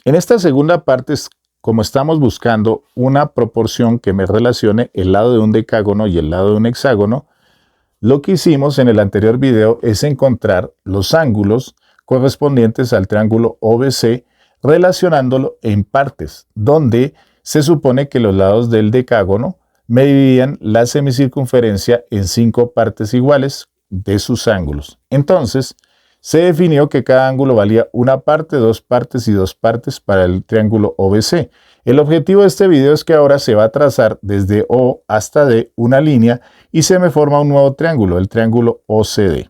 En esta segunda parte, como estamos buscando una proporción que me relacione el lado de un decágono y el lado de un hexágono, lo que hicimos en el anterior video es encontrar los ángulos correspondientes al triángulo OBC relacionándolo en partes, donde se supone que los lados del decágono me dividían la semicircunferencia en 5 partes iguales de sus ángulos. Entonces, se definió que cada ángulo valía una parte, 2 partes y 2 partes para el triángulo OBC. El objetivo de este video es que ahora se va a trazar desde O hasta D una línea y se me forma un nuevo triángulo, el triángulo OCD.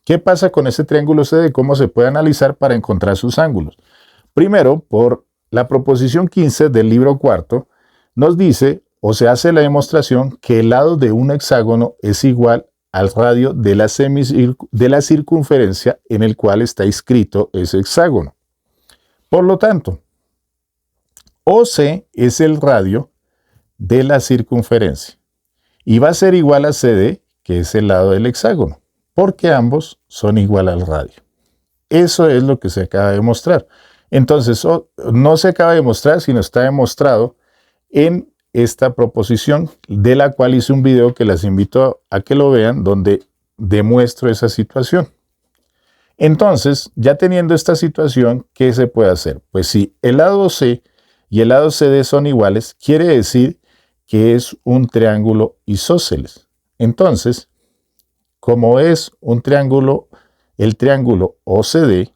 ¿Qué pasa con ese triángulo OCD? ¿Cómo se puede analizar para encontrar sus ángulos? Primero, por la proposición 15 del libro cuarto, nos dice o se hace la demostración que el lado de un hexágono es igual al radio de la circunferencia en el cual está inscrito ese hexágono. Por lo tanto, OC es el radio de la circunferencia y va a ser igual a CD, que es el lado del hexágono, porque ambos son igual al radio. Eso es lo que se acaba de mostrar. Entonces, no se acaba de mostrar, sino está demostrado en esta proposición, de la cual hice un video que las invito a que lo vean, donde demuestro esa situación. Entonces, ya teniendo esta situación, ¿qué se puede hacer? Pues si el lado C y el lado CD son iguales, quiere decir que es un triángulo isósceles. Entonces, como es un triángulo, el triángulo OCD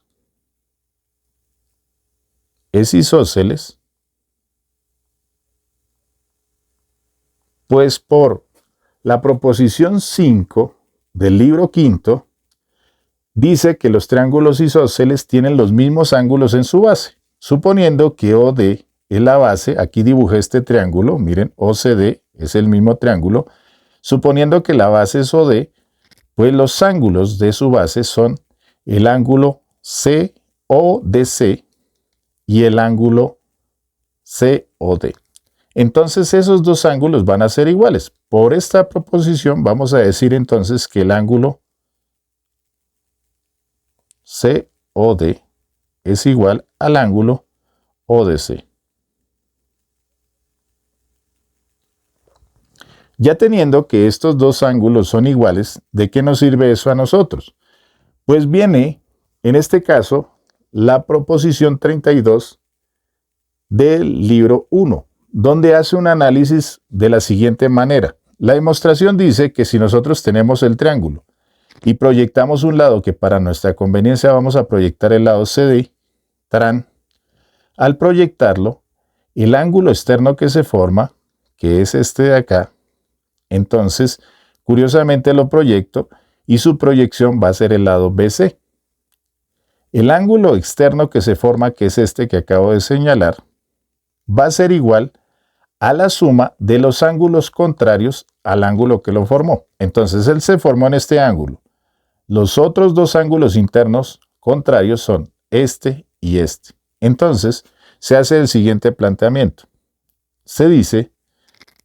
es isósceles, pues por la proposición 5 del libro quinto, dice que los triángulos isósceles tienen los mismos ángulos en su base. Suponiendo que OD es la base, aquí dibujé este triángulo, miren, OCD es el mismo triángulo. Suponiendo que la base es OD, pues los ángulos de su base son el ángulo CODC y el ángulo COD. Entonces esos dos ángulos van a ser iguales. Por esta proposición vamos a decir entonces que el ángulo COD es igual al ángulo ODC. Ya teniendo que estos dos ángulos son iguales, ¿de qué nos sirve eso a nosotros? Pues viene, en este caso, la proposición 32 del libro 1. Donde hace un análisis de la siguiente manera. La demostración dice que si nosotros tenemos el triángulo y proyectamos un lado que para nuestra conveniencia vamos a proyectar el lado CD, al proyectarlo, el ángulo externo que se forma, que es este de acá, entonces, curiosamente lo proyecto y su proyección va a ser el lado BC. El ángulo externo que se forma, que es este que acabo de señalar, va a ser igual a la suma de los ángulos contrarios al ángulo que lo formó. Entonces, él se formó en este ángulo. Los otros dos ángulos internos contrarios son este y este. Entonces, se hace el siguiente planteamiento. Se dice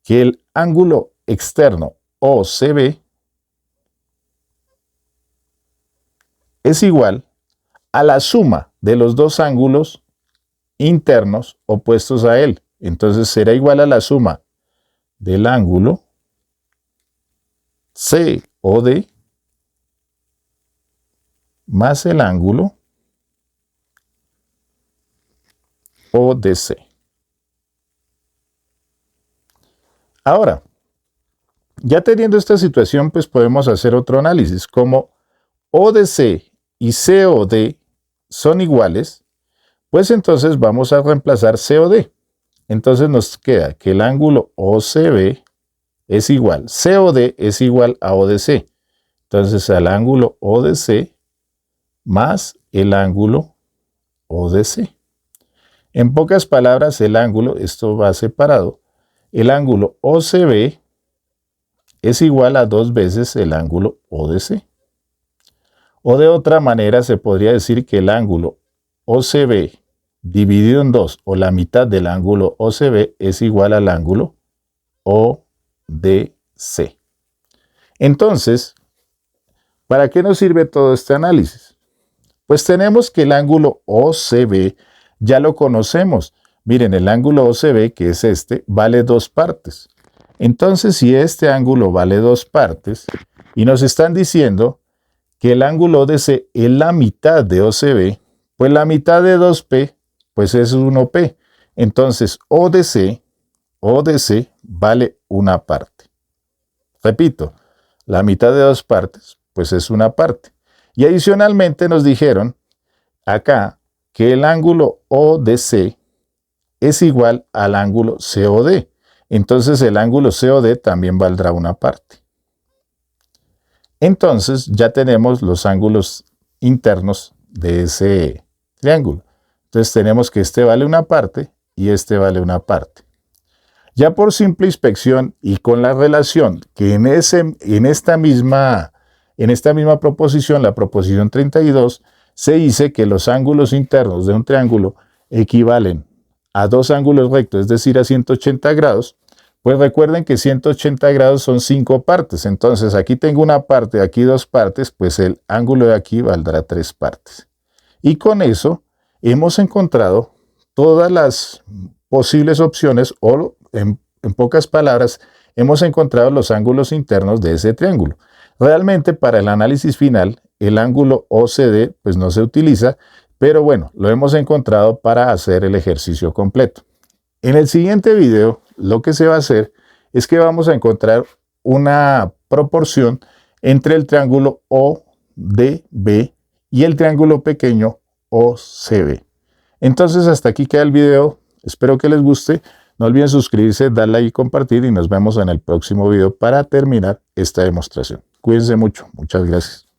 que el ángulo externo OCB es igual a la suma de los dos ángulos internos opuestos a él. Entonces será igual a la suma del ángulo COD más el ángulo ODC. Ahora, ya teniendo esta situación, pues podemos hacer otro análisis. Como ODC y COD son iguales, pues entonces vamos a reemplazar COD. Entonces nos queda que el ángulo OCB es igual, COD es igual a ODC. Entonces al ángulo ODC más el ángulo ODC. En pocas palabras, el ángulo, esto va separado, el ángulo OCB es igual a 2 veces el ángulo ODC. O de otra manera se podría decir que el ángulo OCB dividido en 2 o la mitad del ángulo OCB es igual al ángulo ODC. Entonces, ¿para qué nos sirve todo este análisis? Pues tenemos que el ángulo OCB ya lo conocemos. Miren, el ángulo OCB, que es este, vale 2 partes. Entonces, si este ángulo vale 2 partes, y nos están diciendo que el ángulo ODC es la mitad de OCB, pues la mitad de 2P, pues es 1P. Entonces, ODC vale una parte. Repito, la mitad de 2 partes, pues es una parte. Y adicionalmente nos dijeron acá que el ángulo ODC es igual al ángulo COD. Entonces el ángulo COD también valdrá una parte. Entonces ya tenemos los ángulos internos de ese triángulo. Entonces tenemos que este vale una parte y este vale una parte. Ya por simple inspección y con la relación que en esta misma proposición, la proposición 32, se dice que los ángulos internos de un triángulo equivalen a 2 ángulos rectos, es decir, a 180 grados, pues recuerden que 180 grados son 5 partes. Entonces aquí tengo una parte, aquí 2 partes, pues el ángulo de aquí valdrá 3 partes. Y con eso hemos encontrado todas las posibles opciones, o en pocas palabras, hemos encontrado los ángulos internos de ese triángulo. Realmente para el análisis final, el ángulo OCD pues no se utiliza, pero bueno, lo hemos encontrado para hacer el ejercicio completo. En el siguiente video, lo que se va a hacer es que vamos a encontrar una proporción entre el triángulo ODB y el triángulo pequeño OCB. Entonces, hasta aquí queda el video. Espero que les guste. No olviden suscribirse, darle like y compartir y nos vemos en el próximo video para terminar esta demostración. Cuídense mucho. Muchas gracias.